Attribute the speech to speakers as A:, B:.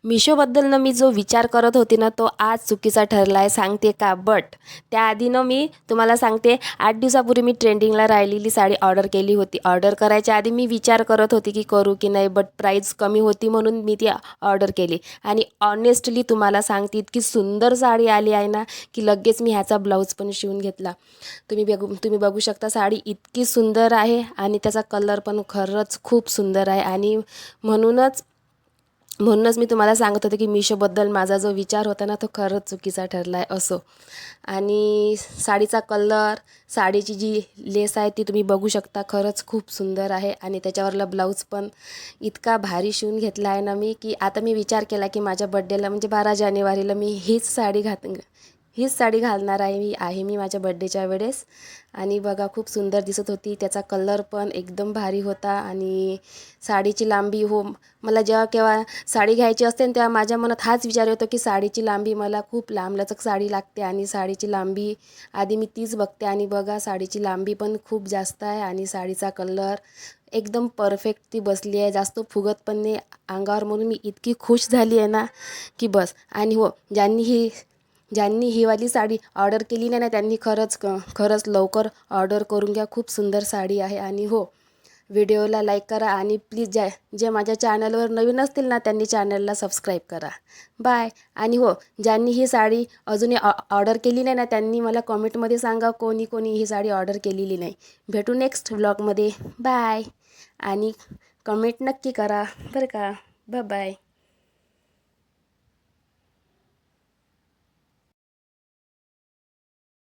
A: मिशोबद्दल ना मी जो विचार करत होते ना तो आज चुकीचा ठरला आहे, सांगते का. बट त्याआधी ना मी तुम्हाला सांगते, 8 दिवसापूर्वी मी ट्रेंडिंगला राहिलेली साडी ऑर्डर केली होती. ऑर्डर करायच्या आधी मी विचार करत होती की करू की नाही, बट प्राईस कमी होती म्हणून मी ती ऑर्डर केली. आणि ऑनेस्टली तुम्हाला सांगते, इतकी सुंदर साडी आली आहे ना की लगेच मी ह्याचा ब्लाऊज पण शिवून घेतला. तुम्ही बघू शकता, साडी इतकी सुंदर आहे आणि त्याचा कलर पण खरंच खूप सुंदर आहे. आणि म्हणूनच मी तुम्हाला सांगत होते की मिशोबद्दल माझा जो विचार होता ना तो खरंच चुकीचा ठरला आहे असो. आणि साडीचा कलर, साडीची जी लेस आहे ती तुम्ही बघू शकता, खरंच खूप सुंदर आहे. आणि त्याच्यावरला ब्लाऊज पण इतका भारी शिवून घेतला आहे ना मी, की आता मी विचार केला की माझ्या बड्डेला म्हणजे 12 जानेवारीला मी हीच साडी घालणार आहे मी माझ्या बड्डेच्या वेळेस. आणि बघा, खूप सुंदर दिसत होती. त्याचा कलर पण एकदम भारी होता. आणि साडीची लांबी, हो, मला जेव्हा केव्हा साडी घ्यायची असते तेव्हा माझ्या मनात हाच विचार येतो की साडीची लांबी, मला खूप लांबलचक साडी लागते आणि साडीची लांबी आधी मी तीच बघते. आणि बघा, साडीची लांबी पण खूप जास्त आहे आणि साडीचा कलर एकदम परफेक्ट ती बसली आहे, जास्त फुगत पण नाही अंगावर. म्हणून मी इतकी खुश झाली आहे ना की बस. आणि हो, ज्यांनी ही वाली साडी ऑर्डर केली नाही ना त्यांनी खरंच लवकर ऑर्डर करून घ्या. खूप सुंदर साडी आहे. आणि हो, व्हिडिओला लाईक करा आणि प्लीज जे माझ्या चॅनलवर नवीन असतील ना त्यांनी चॅनलला सबस्क्राईब करा. बाय. आणि हो, ज्यांनी ही साडी अजूनही ऑर्डर केली नाही ना त्यांनी मला कॉमेंटमध्ये सांगा कोणी कोणी ही साडी ऑर्डर केलेली नाही. भेटू नेक्स्ट व्लॉगमध्ये. बाय. आणि कमेंट नक्की करा बरं का. बाय.